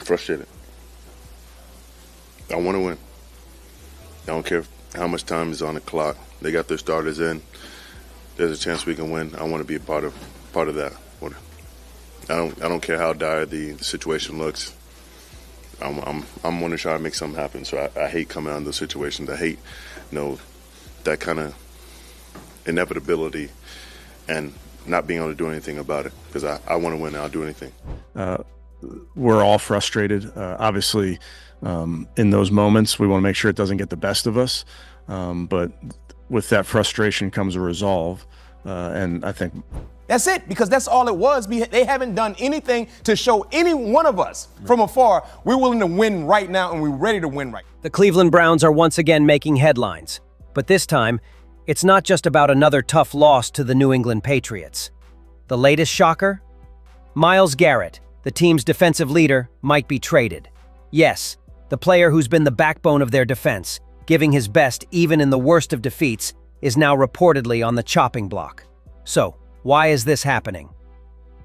frustrated. I want to win. I don't care how much time is on the clock. They got their starters in. There's a chance we can win. I want to be a part of that. I don't care how dire the situation looks. I'm want to try to make something happen. So I hate coming out of those situations. I hate, that kind of inevitability and not being able to do anything about it, because I want to win and I'll do anything. We're all frustrated. Obviously, in those moments, we want to make sure it doesn't get the best of us. But with that frustration comes a resolve. And I think that's it, because that's all it was. They haven't done anything to show any one of us from afar we're willing to win right now and we're ready to win right now. The Cleveland Browns are once again making headlines. But this time, it's not just about another tough loss to the New England Patriots. The latest shocker? Myles Garrett, the team's defensive leader, might be traded. Yes, the player who's been the backbone of their defense, giving his best even in the worst of defeats, is now reportedly on the chopping block. So, why is this happening?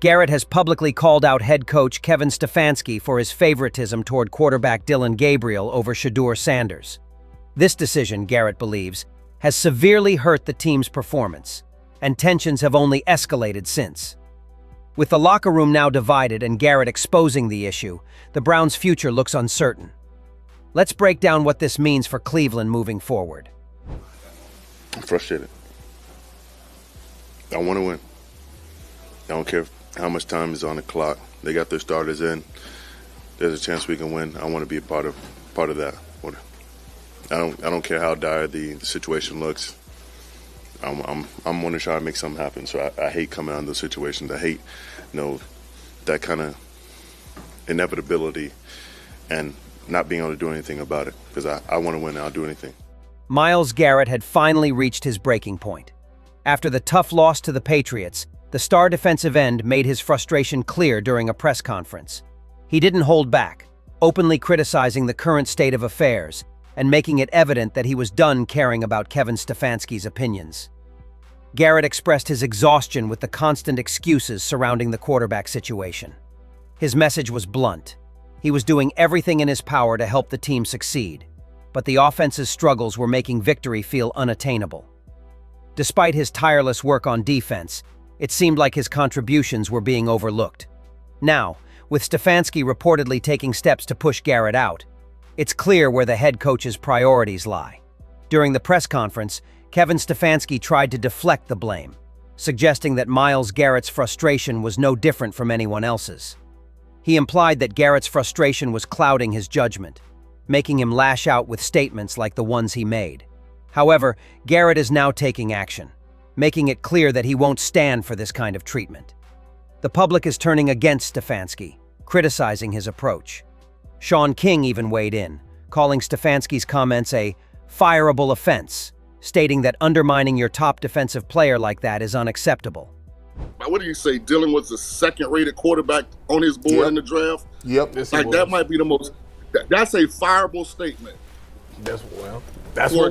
Garrett has publicly called out head coach Kevin Stefanski for his favoritism toward quarterback Dillon Gabriel over Shedeur Sanders. This decision, Garrett believes, has severely hurt the team's performance, and tensions have only escalated since. With the locker room now divided and Garrett exposing the issue, the Browns' future looks uncertain. Let's break down what this means for Cleveland moving forward. I'm frustrated. I want to win. I don't care how much time is on the clock. They got their starters in. There's a chance we can win. I want to be a part of that. I don't care how dire the situation looks. I'm want to try to make something happen. So I hate coming out of those situations. I hate, that kind of inevitability and not being able to do anything about it, because I want to win and I'll do anything. Myles Garrett had finally reached his breaking point. After the tough loss to the Patriots, the star defensive end made his frustration clear during a press conference. He didn't hold back, openly criticizing the current state of affairs and making it evident that he was done caring about Kevin Stefanski's opinions. Garrett expressed his exhaustion with the constant excuses surrounding the quarterback situation. His message was blunt. He was doing everything in his power to help the team succeed, but the offense's struggles were making victory feel unattainable. Despite his tireless work on defense, it seemed like his contributions were being overlooked. Now, with Stefanski reportedly taking steps to push Garrett out, it's clear where the head coach's priorities lie. During the press conference, Kevin Stefanski tried to deflect the blame, suggesting that Myles Garrett's frustration was no different from anyone else's. He implied that Garrett's frustration was clouding his judgment, making him lash out with statements like the ones he made. However, Garrett is now taking action, making it clear that he won't stand for this kind of treatment. The public is turning against Stefanski, criticizing his approach. Sean King even weighed in, calling Stefanski's comments a fireable offense, stating that undermining your top defensive player like that is unacceptable. What do you say? Dillon was the second-rated quarterback on his board in the draft? Yep. That might be the most. That's a fireable statement. That's for a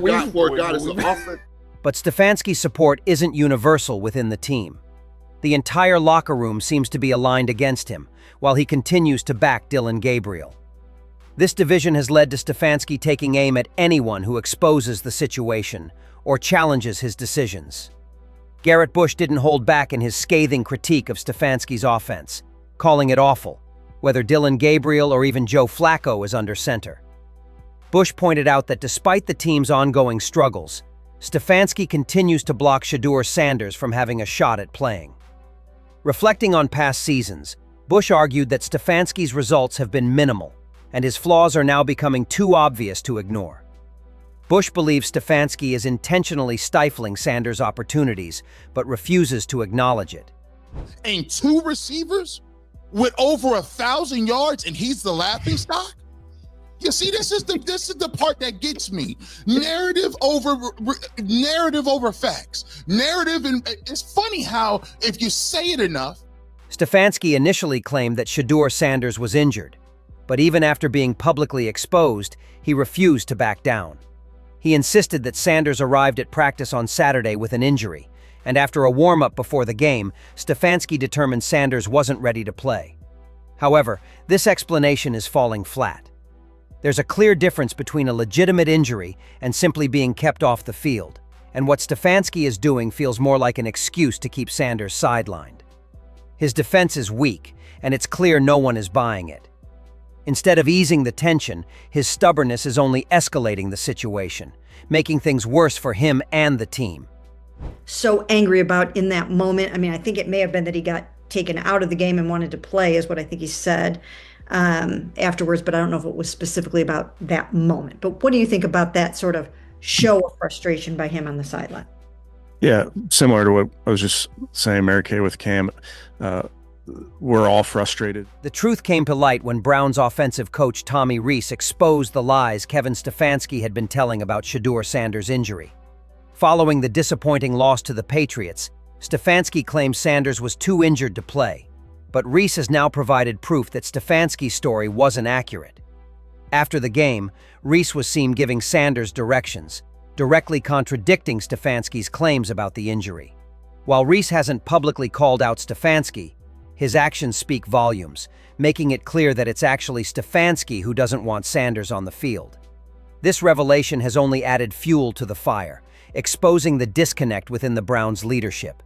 guy that's an offense. But Stefanski's support isn't universal within the team. The entire locker room seems to be aligned against him, while he continues to back Dillon Gabriel. This division has led to Stefanski taking aim at anyone who exposes the situation or challenges his decisions. Garrett Bush didn't hold back in his scathing critique of Stefanski's offense, calling it awful, whether Dillon Gabriel or even Joe Flacco is under center. Bush pointed out that despite the team's ongoing struggles, Stefanski continues to block Shedeur Sanders from having a shot at playing. Reflecting on past seasons, Bush argued that Stefanski's results have been minimal, and his flaws are now becoming too obvious to ignore. Bush believes Stefanski is intentionally stifling Sanders' opportunities, but refuses to acknowledge it. And two receivers with over 1,000 yards, and he's the laughingstock? You see, this is the part that gets me. Narrative over facts. Narrative, and it's funny how if you say it enough. Stefanski initially claimed that Shedeur Sanders was injured, but even after being publicly exposed, he refused to back down. He insisted that Sanders arrived at practice on Saturday with an injury, and after a warm-up before the game, Stefanski determined Sanders wasn't ready to play. However, this explanation is falling flat. There's a clear difference between a legitimate injury and simply being kept off the field, and what Stefanski is doing feels more like an excuse to keep Sanders sidelined. His defense is weak, and it's clear no one is buying it. Instead of easing the tension, his stubbornness is only escalating the situation, making things worse for him and the team. So angry about in that moment. I mean, I think it may have been that he got taken out of the game and wanted to play, is what I think he said afterwards, but I don't know if it was specifically about that moment. But what do you think about that sort of show of frustration by him on the sideline? Yeah, similar to what I was just saying, Mary Kay, with Cam. We're all frustrated. The truth came to light when Browns offensive coach Tommy Rees exposed the lies Kevin Stefanski had been telling about Shedeur Sanders' injury. Following the disappointing loss to the Patriots, Stefanski claimed Sanders was too injured to play, but Rees has now provided proof that Stefanski's story wasn't accurate. After the game, Rees was seen giving Sanders directions, directly contradicting Stefanski's claims about the injury. While Rees hasn't publicly called out Stefanski, his actions speak volumes, making it clear that it's actually Stefanski who doesn't want Sanders on the field. This revelation has only added fuel to the fire, exposing the disconnect within the Browns' leadership.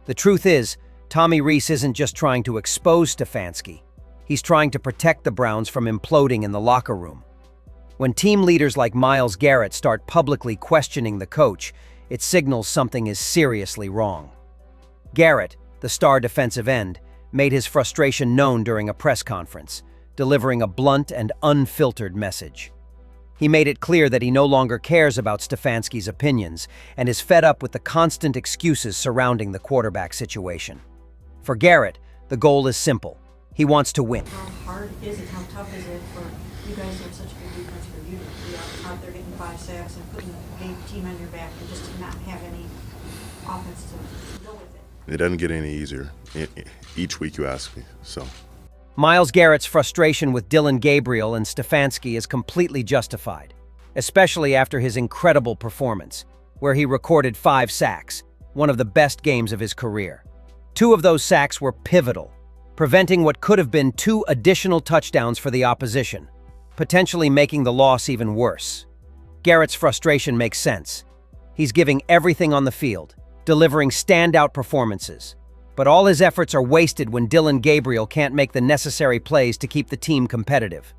The truth is, Tommy Rees isn't just trying to expose Stefanski. He's trying to protect the Browns from imploding in the locker room. When team leaders like Myles Garrett start publicly questioning the coach, it signals something is seriously wrong. Garrett, the star defensive end, made his frustration known during a press conference, delivering a blunt and unfiltered message. He made it clear that he no longer cares about Stefanski's opinions and is fed up with the constant excuses surrounding the quarterback situation. For Garrett, the goal is simple. He wants to win. How hard is it, how tough is it for you guys to have such a good defense for you to be out there getting 5 sacks and putting the team on your back and just to not have any offense to go with it? It doesn't get any easier. Each week you ask me, so. Myles Garrett's frustration with Dillon Gabriel and Stefanski is completely justified, especially after his incredible performance, where he recorded 5 sacks, one of the best games of his career. 2 of those sacks were pivotal, preventing what could have been 2 additional touchdowns for the opposition, potentially making the loss even worse. Garrett's frustration makes sense. He's giving everything on the field, delivering standout performances. But all his efforts are wasted when Dillon Gabriel can't make the necessary plays to keep the team competitive.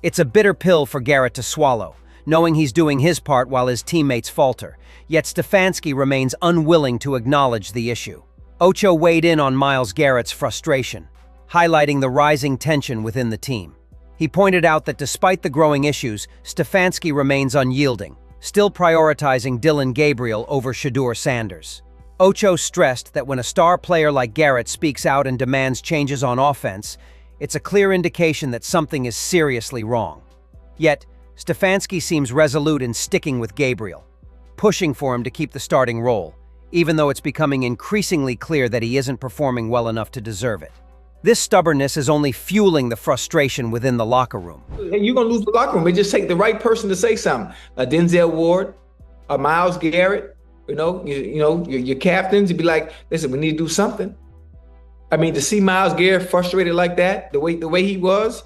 It's a bitter pill for Garrett to swallow, knowing he's doing his part while his teammates falter, yet Stefanski remains unwilling to acknowledge the issue. Ocho weighed in on Myles Garrett's frustration, highlighting the rising tension within the team. He pointed out that despite the growing issues, Stefanski remains unyielding, still prioritizing Dillon Gabriel over Shedeur Sanders. Ocho stressed that when a star player like Garrett speaks out and demands changes on offense, it's a clear indication that something is seriously wrong. Yet, Stefanski seems resolute in sticking with Gabriel, pushing for him to keep the starting role, even though it's becoming increasingly clear that he isn't performing well enough to deserve it. This stubbornness is only fueling the frustration within the locker room. You're going to lose the locker room. It just takes the right person to say something. A Denzel Ward, a Myles Garrett, your captains, you'd be like, listen, we need to do something. I mean, to see Myles Garrett frustrated like that, the way he was,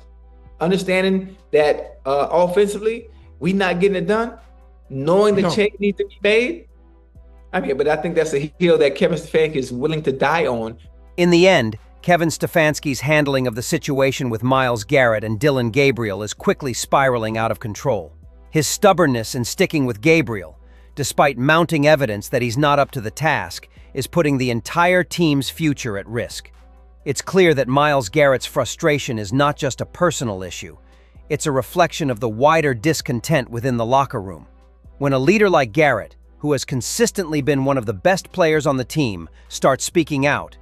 understanding that offensively, we not getting it done, knowing the change needs to be made. I mean, but I think that's a hill that Kevin Stefanski is willing to die on. In the end, Kevin Stefanski's handling of the situation with Myles Garrett and Dillon Gabriel is quickly spiraling out of control. His stubbornness in sticking with Gabriel, despite mounting evidence that he's not up to the task, is putting the entire team's future at risk. It's clear that Myles Garrett's frustration is not just a personal issue. It's a reflection of the wider discontent within the locker room. When a leader like Garrett, who has consistently been one of the best players on the team, starts speaking out,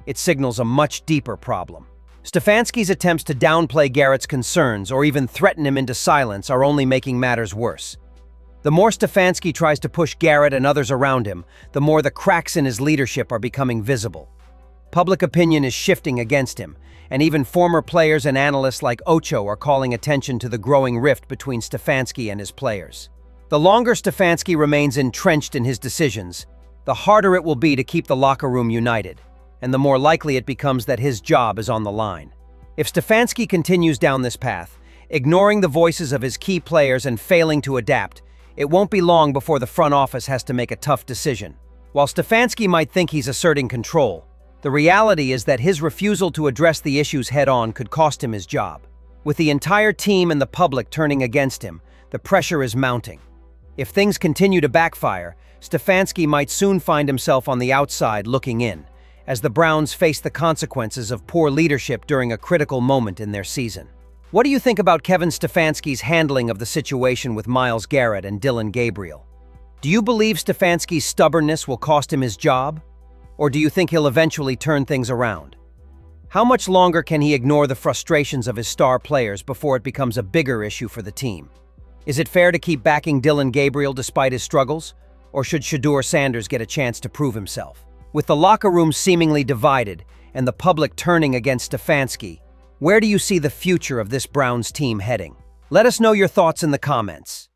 it signals a much deeper problem. Stefanski's attempts to downplay Garrett's concerns or even threaten him into silence are only making matters worse. The more Stefanski tries to push Garrett and others around him, the more the cracks in his leadership are becoming visible. Public opinion is shifting against him, and even former players and analysts like Ocho are calling attention to the growing rift between Stefanski and his players. The longer Stefanski remains entrenched in his decisions, the harder it will be to keep the locker room united, and the more likely it becomes that his job is on the line. If Stefanski continues down this path, ignoring the voices of his key players and failing to adapt, it won't be long before the front office has to make a tough decision. While Stefanski might think he's asserting control, the reality is that his refusal to address the issues head-on could cost him his job. With the entire team and the public turning against him, the pressure is mounting. If things continue to backfire, Stefanski might soon find himself on the outside looking in, as the Browns face the consequences of poor leadership during a critical moment in their season. What do you think about Kevin Stefanski's handling of the situation with Myles Garrett and Dillon Gabriel? Do you believe Stefanski's stubbornness will cost him his job? Or do you think he'll eventually turn things around? How much longer can he ignore the frustrations of his star players before it becomes a bigger issue for the team? Is it fair to keep backing Dillon Gabriel despite his struggles? Or should Shedeur Sanders get a chance to prove himself? With the locker room seemingly divided and the public turning against Stefanski, where do you see the future of this Browns team heading? Let us know your thoughts in the comments.